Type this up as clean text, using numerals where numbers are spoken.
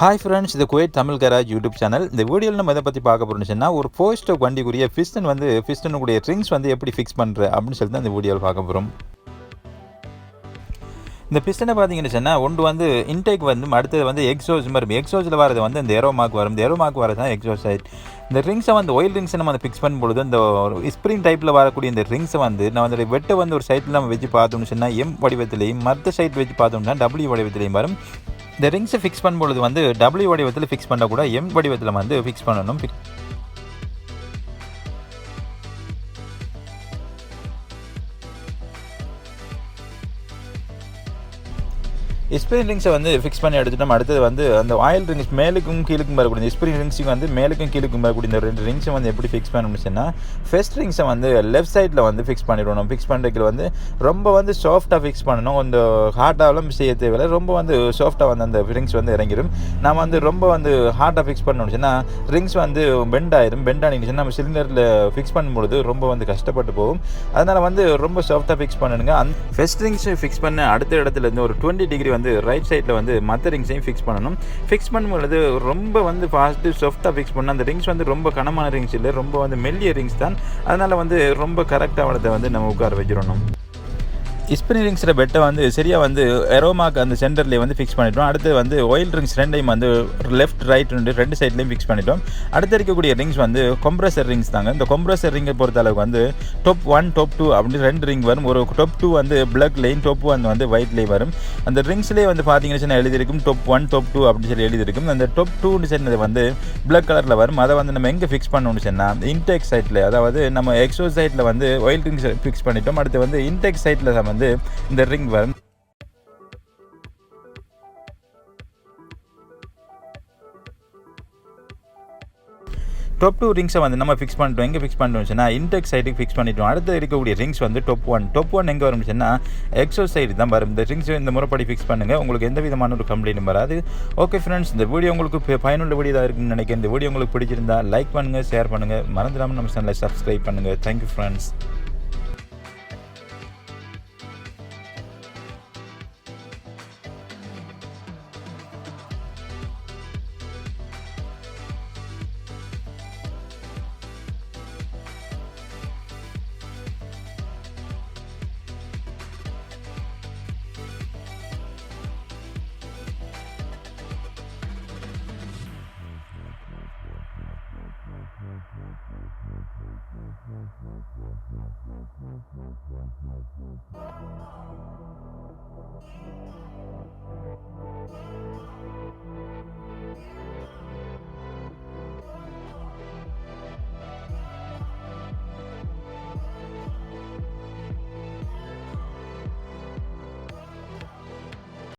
Hi friends, the Kuwait Tamil Garage YouTube channel. இந்த வீடியோல நம்ம எதை பற்றி பார்க்க போறோம்னா ஒரு 4 ஸ்ட்ரோக் வண்டிக்குரிய piston உடைய ரிங்ஸ் வந்து எப்படி ஃபிக்ஸ் பண்ற அப்படின்னு சொல்லி தான் இந்த வீடியோல பார்க்க போறோம். இந்த பிஸ்டனை பார்த்தீங்கன்னு சொன்னால் ஒன்று வந்து இன்டேக் வந்து அடுத்தது வந்து எக்ஸோஸ் வரும். எக்ஸோஸில் வரது வந்து இந்த ஏரோ மார்க் வரும். இந்த ஏரோ மார்க் வரது தான் எக்ஸோஸ் சைட். இந்த ரிங்ஸை வந்து ஆயில் ரிங்ஸை நம்ம அதை ஃபிக்ஸ் பண்ணும்பொழுது இந்த ஸ்ப்ரிங் டைப்பில் வரக்கூடிய இந்த ரிங்ஸை வந்து நான் வந்து வெட்டை வந்து ஒரு சைட்டில் நம்ம வச்சு பார்த்தோம்னு சொன்னால் எம் வடிவத்திலையும் மற்ற சைட் வச்சு பார்த்தோம்னா டபிள்யூ வடிவத்திலையும் வரும். இந்த ரிங்ஸை ஃபிக்ஸ் பண்ணும்பொழுது வந்து டபிள்யூ வடிவத்தில் ஃபிக்ஸ் பண்ணக்கூட எம் வடிவத்தில் வந்து ஃபிக்ஸ் பண்ணணும். ஸ்ப்ரிங் ரிங்ஸை வந்து ஃபிக்ஸ் பண்ணி எடுத்துட்டோம். அடுத்தது வந்து அந்த ஆயில் ரிங்ஸ் மேலுக்கும் கீழுக்கும் வரக்கூடிய ஸ்ப்ரிங் ரிங்ஸுக்கு வந்து மேலுக்கும் கீழுக்கும் வரக்கூடிய இந்த ரெண்டு ரிங்ஸை வந்து எப்படி ஃபிக்ஸ் பண்ணணும்னு சொன்னால் ஃபர்ஸ்ட் ரிங்ஸை வந்து லெஃப்ட் சைடில் வந்து ஃபிக்ஸ் பண்ணிடணும். ஃபிக்ஸ் பண்ணுறதுக்கு வந்து ரொம்ப வந்து சாஃப்டாக ஃபிக்ஸ் பண்ணணும். கொஞ்சம் ஹார்டாகவும் செய்ய தேவையில்லை. ரொம்ப வந்து சாஃப்டாக வந்து அந்த ரிங்ஸ் வந்து இறங்கிடும். நம்ம வந்து ரொம்ப வந்து ஹார்டாக ஃபிக்ஸ் பண்ணணும்னு சொன்னால் ரிங்ஸ் வந்து பெண்ட் ஆயிடும். பெண்ட் ஆனிங்கன்னா நம்ம சிலிண்டரில் ஃபிக்ஸ் பண்ணும்பொழுது ரொம்ப வந்து கஷ்டப்பட்டு போகும். அதனால் வந்து ரொம்ப சாஃப்டாக ஃபிக்ஸ் பண்ணணுங்க. அந்த ஃபர்ஸ்ட் ரிங்ஸை ஃபிக்ஸ் பண்ண அடுத்த இடத்துல இருந்து ஒரு 20 டிகிரி வந்து ரைட் சைடில் வந்து மற்ற ரிங்ஸையும் ஃபிக்ஸ் பண்ணணும். ஃபிக்ஸ் பண்ணும்பொழுது ரொம்ப வந்து ஃபாஸ்ட்டு சாஃப்டாக ஃபிக்ஸ் பண்ணணும். அந்த ரிங்ஸ் வந்து ரொம்ப கனமான ரிங்ஸ் இல்லை, ரொம்ப வந்து மெல்லிய ரிங்ஸ் தான். அதனால் வந்து ரொம்ப கரெக்டாக வந்து நம்ம உட்கார வச்சிடணும். ஸ்ப்ரிங் ரிங்ஸில் பெட்டை வந்து சரியாக வந்து எரோமாக் அந்த சென்டர்லேயே வந்து ஃபிக்ஸ் பண்ணிட்டோம். அடுத்து வந்து ஆயில் ரிங்ஸ் ரெண்டையும் வந்து லெஃப்ட் ரைட் ரெண்டு சைட்லேயும் ஃபிக்ஸ் பண்ணிட்டோம். அடுத்து இருக்கக்கூடிய ரிங்ஸ் வந்து கம்ப்ரஸர் ரிங்ஸ் தாங்க. இந்த கம்ப்ரஸர் ரிங்கை பொறுத்த அளவுக்கு வந்து டாப் 1 டாப் 2 அப்படின்னு ரெண்டு ரிங் வரும். ஒரு டாப் 2 வந்து பிளாக் லைன், டாப் 1 வந்து ஒயிட் லைன் வரும். அந்த ரிங்ஸ்லேயே வந்து பார்த்தீங்கன்னா எழுதியிருக்கும் டாப் 1 டாப் 2 அப்படின்னு சொல்லி எழுதியிருக்கும். அந்த டாப் 2 சொன்னது வந்து பிளாக் கலரில் வரும். அதை வந்து நம்ம எங்கே ஃபிக்ஸ் பண்ணணும்னு சொன்னால் இன்டேக் சைட்டில், அதாவது நம்ம எக்ஸோ சைட்டில் வந்து ஆயில் ரிங்ஸ் ஃபிக்ஸ் பண்ணிட்டோம். அடுத்து வந்து இன்டேக் சைட்டில் வந்து இந்த ரிங் வரும். டாப் 2 ரிங்ஸை வந்து நம்ம ஃபிக்ஸ் பண்ணிட்டோம். எங்கே ஃபிக்ஸ் பண்ணிட்டோம் சொன்னால் இன்டெக் சைடுக்கு ஃபிக்ஸ் பண்ணிட்டோம். அடுத்து இருக்கக்கூடிய ரிங்ஸ் வந்து டாப் 1 எங்கே வரும்னு சொன்னால் எக்ஸோ சைடு தான் வரும். இந்த ரிங்ஸ் இந்த முறைப்படி ஃபிக்ஸ் பண்ணுங்கள். உங்களுக்கு எந்த விதமான ஒரு கம்ப்ளைண்ட்டும் வராது. ஓகே ஃப்ரெண்ட்ஸ், இந்த வீடியோ உங்களுக்கு பயனுள்ள வீடியோ தான் இருக்குன்னு நினைக்கிறேன். இந்த வீடியோ உங்களுக்கு பிடிச்சிருந்தா லைக் பண்ணுங்கள், ஷேர் பண்ணுங்கள், மறந்துடாமல் நம்ம சேனலை சப்ஸ்கிரைப் பண்ணுங்கள். Thank you friends.